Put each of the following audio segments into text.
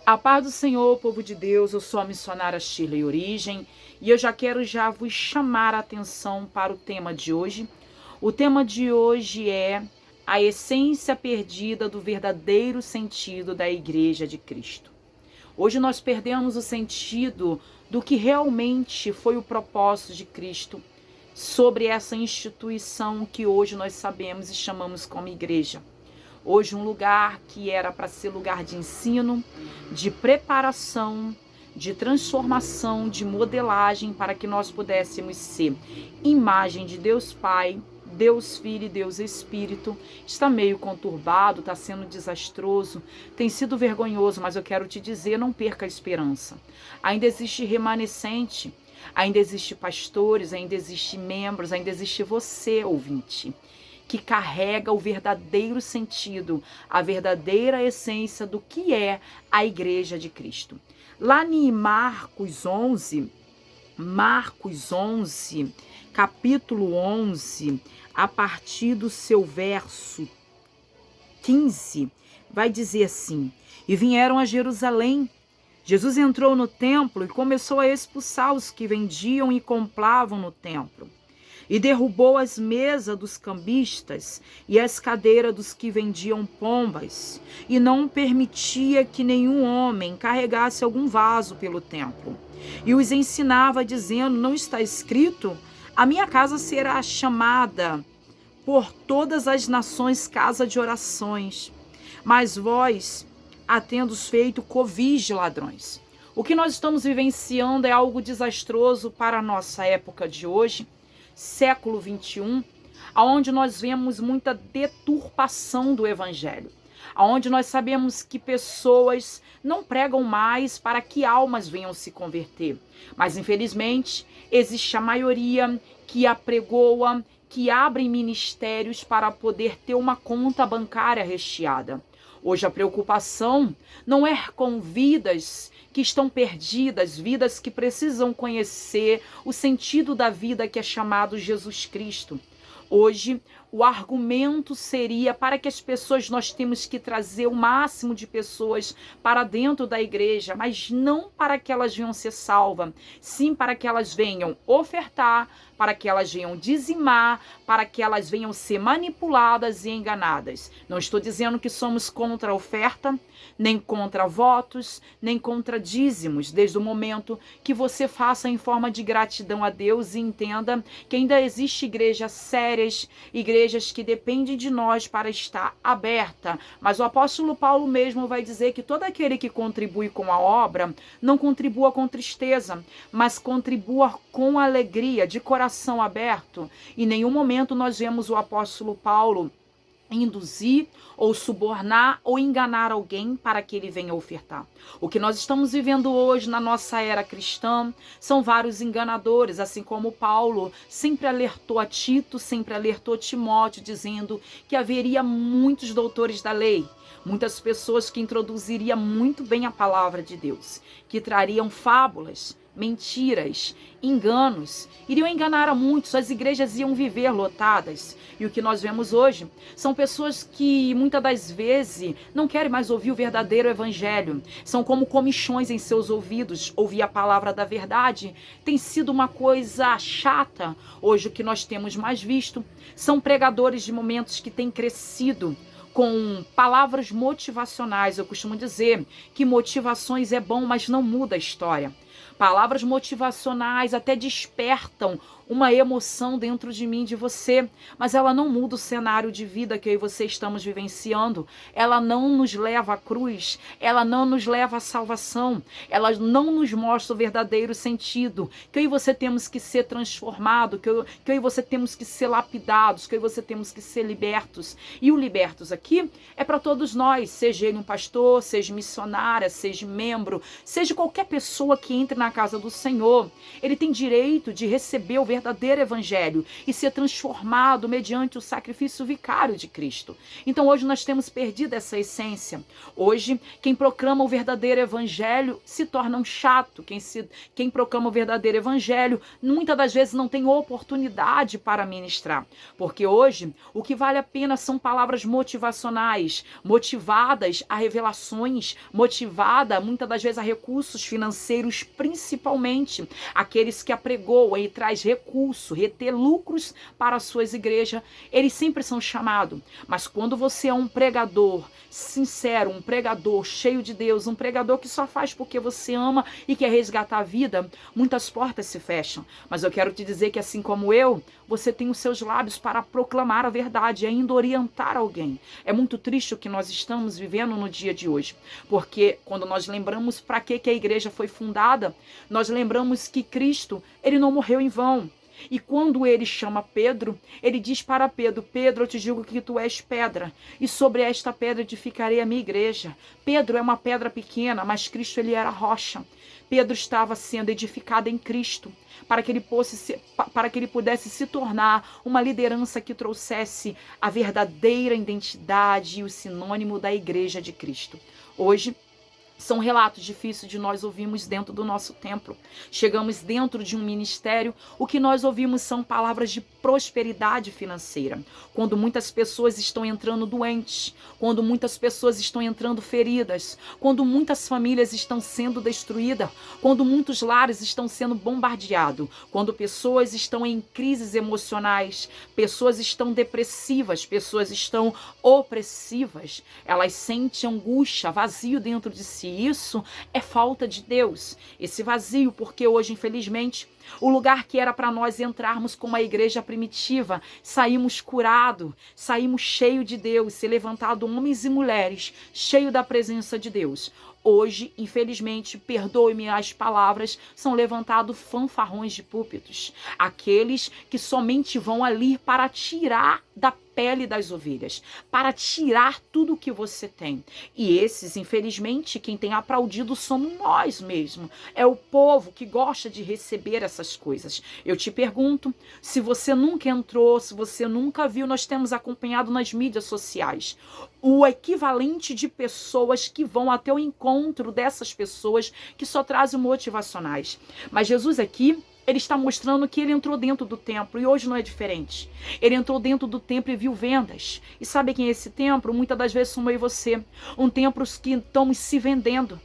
A paz do Senhor, povo de Deus, eu sou a missionária Shirley Origem e eu já quero vos chamar a atenção para o tema de hoje. O tema de hoje é a essência perdida do verdadeiro sentido da Igreja de Cristo. Hoje nós perdemos o sentido do que realmente foi o propósito de Cristo sobre essa instituição que hoje nós sabemos e chamamos como igreja. Hoje um lugar que era para ser lugar de ensino, de preparação, de transformação, de modelagem para que nós pudéssemos ser imagem de Deus Pai, Deus Filho e Deus Espírito. Está meio conturbado, está sendo desastroso, tem sido vergonhoso, mas eu quero te dizer, não perca a esperança. Ainda existe remanescente, ainda existe pastores, ainda existe membros, ainda existe você, ouvinte, que carrega o verdadeiro sentido, a verdadeira essência do que é a Igreja de Cristo. Lá em Marcos 11, capítulo 11, a partir do seu verso 15, vai dizer assim: E vieram a Jerusalém. Jesus entrou no templo e começou a expulsar os que vendiam e compravam no templo. E derrubou as mesas dos cambistas e as cadeiras dos que vendiam pombas, e não permitia que nenhum homem carregasse algum vaso pelo templo. E os ensinava, dizendo: Não está escrito? A minha casa será chamada por todas as nações casa de orações, mas vós a tendes feito covis de ladrões. O que nós estamos vivenciando é algo desastroso para a nossa época de hoje, século 21, onde nós vemos muita deturpação do evangelho, onde nós sabemos que pessoas não pregam mais para que almas venham se converter, mas infelizmente existe a maioria que apregoa, que abre ministérios para poder ter uma conta bancária recheada. Hoje a preocupação não é com vidas que estão perdidas, vidas que precisam conhecer o sentido da vida que é chamado Jesus Cristo. Hoje, o argumento seria para que as pessoas, nós temos que trazer o máximo de pessoas para dentro da igreja, mas não para que elas venham ser salvas, sim para que elas venham ofertar, para que elas venham dizimar, para que elas venham ser manipuladas e enganadas. Não estou dizendo que somos contra a oferta, nem contra votos, nem contra dízimos, desde o momento que você faça em forma de gratidão a Deus e entenda que ainda existe igrejas sérias, igrejas que dependem de nós para estar aberta. Mas o apóstolo Paulo mesmo vai dizer que todo aquele que contribui com a obra, não contribua com tristeza, mas contribua com alegria, de coração aberto. Em nenhum momento nós vemos o apóstolo Paulo induzir ou subornar ou enganar alguém para que ele venha ofertar. O que nós estamos vivendo hoje na nossa era cristã são vários enganadores, assim como Paulo sempre alertou a Tito, sempre alertou Timóteo, dizendo que haveria muitos doutores da lei, muitas pessoas que introduziriam muito bem a palavra de Deus, que trariam fábulas, mentiras, enganos, iriam enganar a muitos, as igrejas iam viver lotadas. E o que nós vemos hoje são pessoas que muitas das vezes não querem mais ouvir o verdadeiro evangelho, são como comichões em seus ouvidos. Ouvir a palavra da verdade tem sido uma coisa chata. Hoje o que nós temos mais visto são pregadores de momentos que têm crescido com palavras motivacionais. Eu costumo dizer que motivações é bom, mas não muda a história. Palavras motivacionais até despertam uma emoção dentro de mim, de você, mas ela não muda o cenário de vida que eu e você estamos vivenciando. Ela não nos leva à cruz, ela não nos leva à salvação, ela não nos mostra o verdadeiro sentido, que eu e você temos que ser transformados, que eu e você temos que ser lapidados, que eu e você temos que ser libertos. E o libertos aqui é para todos nós, seja ele um pastor, seja missionária, seja membro, seja qualquer pessoa que entre na casa do Senhor, ele tem direito de receber o verdadeiro evangelho e ser transformado mediante o sacrifício vicário de Cristo. Então hoje nós temos perdido essa essência. Hoje, quem proclama o verdadeiro evangelho se torna um chato. Quem proclama o verdadeiro evangelho muitas das vezes não tem oportunidade para ministrar. Porque hoje o que vale a pena são palavras motivacionais, motivadas a revelações, motivada muitas das vezes a recursos financeiros, principalmente aqueles que apregoam e traz recurso, reter lucros para as suas igrejas, eles sempre são chamados. Mas quando você é um pregador sincero, um pregador cheio de Deus, um pregador que só faz porque você ama e quer resgatar a vida, muitas portas se fecham. Mas eu quero te dizer que assim como eu, você tem os seus lábios para proclamar a verdade e ainda orientar alguém. É muito triste o que nós estamos vivendo no dia de hoje, porque quando nós lembramos para que a igreja foi fundada, nós lembramos que Cristo, ele não morreu em vão. E quando ele chama Pedro, ele diz para Pedro: Pedro, eu te digo que tu és pedra, e sobre esta pedra edificarei a minha igreja. Pedro é uma pedra pequena, mas Cristo, ele era a rocha. Pedro estava sendo edificado em Cristo, para que ele pudesse se tornar uma liderança que trouxesse a verdadeira identidade e o sinônimo da igreja de Cristo. Hoje, são relatos difíceis de nós ouvirmos dentro do nosso templo. Chegamos dentro de um ministério, o que nós ouvimos são palavras de prosperidade financeira. Quando muitas pessoas estão entrando doentes, quando muitas pessoas estão entrando feridas, quando muitas famílias estão sendo destruídas, quando muitos lares estão sendo bombardeados, quando pessoas estão em crises emocionais, pessoas estão depressivas, pessoas estão opressivas, elas sentem angústia, vazio dentro de si. Isso é falta de Deus, esse vazio, porque hoje, infelizmente, o lugar que era para nós entrarmos como a igreja primitiva, saímos curados, saímos cheios de Deus, se levantado homens e mulheres, cheios da presença de Deus. Hoje, infelizmente, perdoe-me as palavras, são levantados fanfarrões de púlpitos. Aqueles que somente vão ali para tirar da pele das ovelhas, para tirar tudo o que você tem. E esses, infelizmente, quem tem aplaudido somos nós mesmos. É o povo que gosta de receber essas coisas. Eu te pergunto, se você nunca entrou, se você nunca viu, nós temos acompanhado nas mídias sociais o equivalente de pessoas que vão até o encontro dessas pessoas que só trazem motivacionais. Mas Jesus aqui, ele está mostrando que ele entrou dentro do templo e hoje não é diferente. Ele entrou dentro do templo e viu vendas. E sabe quem é esse templo? Muitas das vezes somos eu e você. Um templo que estamos se vendendo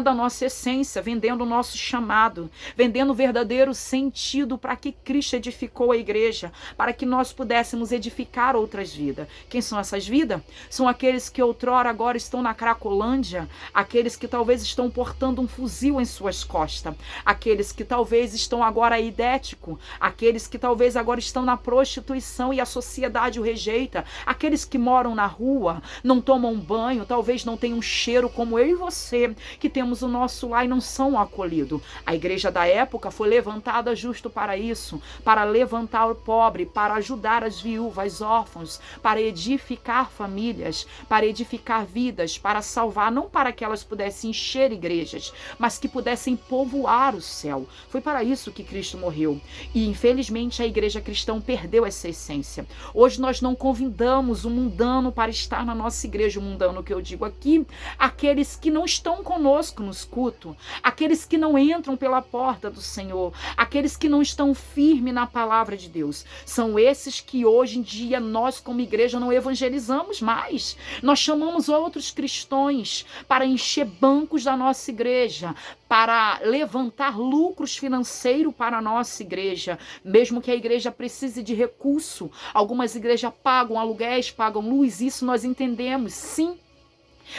a nossa essência, vendendo o nosso chamado, vendendo o verdadeiro sentido para que Cristo edificou a igreja, para que nós pudéssemos edificar outras vidas. Quem são essas vidas? São aqueles que outrora agora estão na Cracolândia, aqueles que talvez estão portando um fuzil em suas costas, aqueles que talvez estão agora idético, aqueles que talvez agora estão na prostituição e a sociedade o rejeita, aqueles que moram na rua, não tomam banho, talvez não tenham um cheiro como eu e você, que temos o nosso lar e não são acolhidos. A igreja da época foi levantada justo para isso, para levantar o pobre, para ajudar as viúvas, órfãos, para edificar famílias, para edificar vidas, para salvar, não para que elas pudessem encher igrejas, mas que pudessem povoar o céu. Foi para isso que Cristo morreu. E infelizmente a igreja cristã perdeu essa essência. Hoje nós não convidamos o mundano para estar na nossa igreja, o mundano que eu digo aqui, aqueles que não estão conosco nos cultos, aqueles que não entram pela porta do Senhor, aqueles que não estão firmes na palavra de Deus. São esses que hoje em dia nós como igreja não evangelizamos mais. Nós chamamos outros cristãos para encher bancos da nossa igreja, para levantar lucros financeiros para a nossa igreja, mesmo que a igreja precise de recurso. Algumas igrejas pagam aluguéis, pagam luz, isso nós entendemos, sim.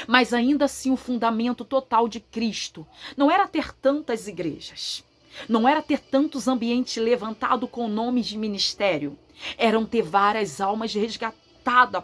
Mas ainda assim o fundamento total de Cristo não era ter tantas igrejas, não era ter tantos ambientes levantados com nomes de ministério, eram ter várias almas resgatadas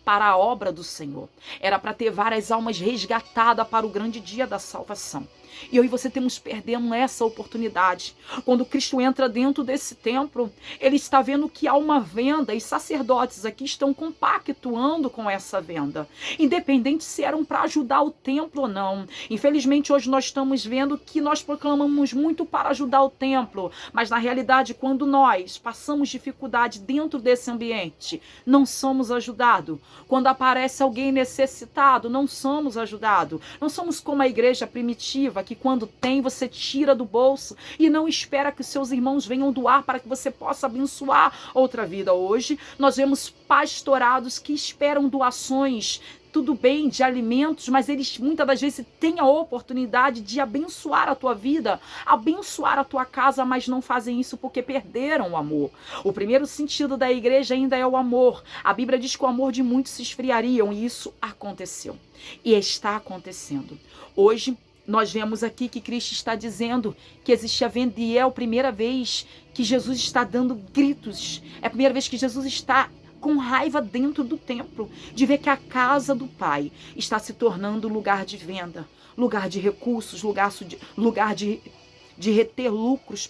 para a obra do Senhor, era para ter várias almas resgatadas para o grande dia da salvação. E eu e você temos perdendo essa oportunidade. Quando Cristo entra dentro desse templo, ele está vendo que há uma venda e sacerdotes aqui estão compactuando com essa venda. Independente se eram para ajudar o templo ou não. Infelizmente, hoje nós estamos vendo que nós proclamamos muito para ajudar o templo, mas na realidade, quando nós passamos dificuldade dentro desse ambiente, não somos ajudados. Quando aparece alguém necessitado, não somos ajudados. Não somos como a igreja primitiva, que quando tem, você tira do bolso e não espera que os seus irmãos venham doar para que você possa abençoar outra vida. Hoje, nós vemos pastorados que esperam doações, tudo bem, de alimentos, mas eles muitas das vezes têm a oportunidade de abençoar a tua vida, abençoar a tua casa, mas não fazem isso porque perderam o amor. O primeiro sentido da igreja ainda é o amor. A Bíblia diz que o amor de muitos se esfriariam, e isso aconteceu. E está acontecendo. Hoje, nós vemos aqui que Cristo está dizendo que existe a venda, e é a primeira vez que Jesus está dando gritos. É a primeira vez que Jesus está com raiva dentro do templo, de ver que a casa do Pai está se tornando lugar de venda, lugar de recursos, lugar de reter lucros,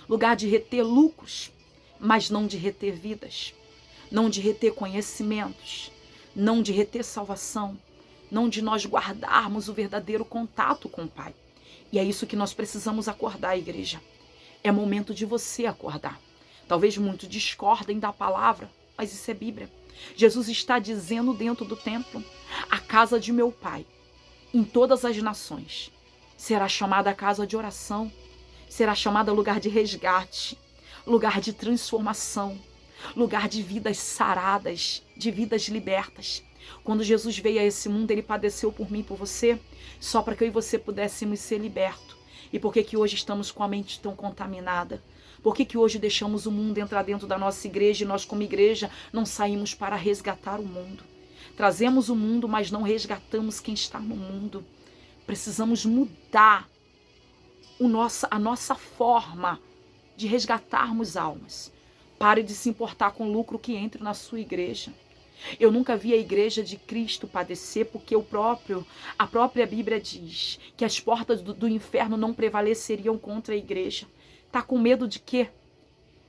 lugar de reter lucros, mas não de reter vidas, não de reter conhecimentos, não de reter salvação, não de nós guardarmos o verdadeiro contato com o Pai. E é isso que nós precisamos acordar, igreja. É momento de você acordar. Talvez muitos discordem da palavra, mas isso é Bíblia. Jesus está dizendo dentro do templo: a casa de meu Pai, em todas as nações, será chamada casa de oração, será chamada lugar de resgate, lugar de transformação, lugar de vidas saradas, de vidas libertas. Quando Jesus veio a esse mundo, ele padeceu por mim e por você, só para que eu e você pudéssemos ser libertos. E por que que hoje estamos com a mente tão contaminada? Por que que hoje deixamos o mundo entrar dentro da nossa igreja e nós, como igreja, não saímos para resgatar o mundo? Trazemos o mundo, mas não resgatamos quem está no mundo. Precisamos mudar a nossa forma de resgatarmos almas. Pare de se importar com o lucro que entre na sua igreja. Eu nunca vi a igreja de Cristo padecer, porque a própria Bíblia diz que as portas do inferno não prevaleceriam contra a igreja. Tá com medo de quê?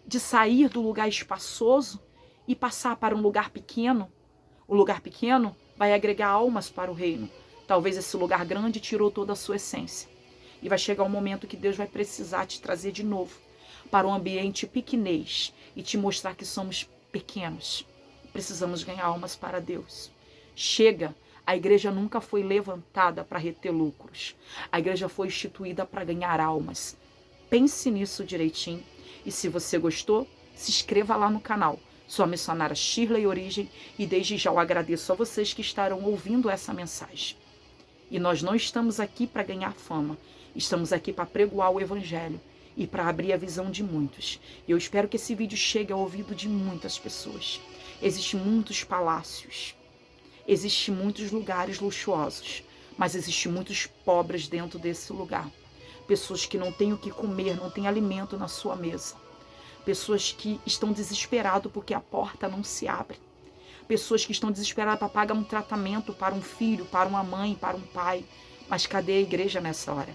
De sair do lugar espaçoso e passar para um lugar pequeno? O lugar pequeno vai agregar almas para o reino. Talvez esse lugar grande tirou toda a sua essência. E vai chegar um momento que Deus vai precisar te trazer de novo para um ambiente pequenez e te mostrar que somos pequenos. Precisamos ganhar almas para Deus. Chega! A igreja nunca foi levantada para reter lucros. A igreja foi instituída para ganhar almas. Pense nisso direitinho. E se você gostou, se inscreva lá no canal. Sou a missionária Shirley Origem e desde já eu agradeço a vocês que estarão ouvindo essa mensagem. E nós não estamos aqui para ganhar fama. Estamos aqui para pregoar o Evangelho e para abrir a visão de muitos. E eu espero que esse vídeo chegue ao ouvido de muitas pessoas. Existem muitos palácios, existem muitos lugares luxuosos, mas existem muitos pobres dentro desse lugar. Pessoas que não têm o que comer, não têm alimento na sua mesa. Pessoas que estão desesperadas porque a porta não se abre. Pessoas que estão desesperadas para pagar um tratamento para um filho, para uma mãe, para um pai. Mas cadê a igreja nessa hora?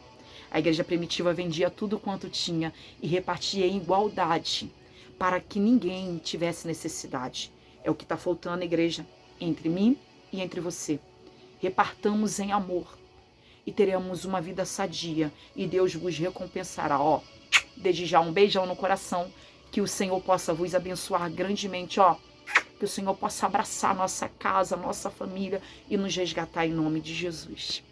A igreja primitiva vendia tudo quanto tinha e repartia em igualdade para que ninguém tivesse necessidade. É o que está faltando, igreja, entre mim e entre você. Repartamos em amor e teremos uma vida sadia e Deus vos recompensará. Desde já um beijão no coração, que o Senhor possa vos abençoar grandemente, que o Senhor possa abraçar nossa casa, nossa família e nos resgatar em nome de Jesus.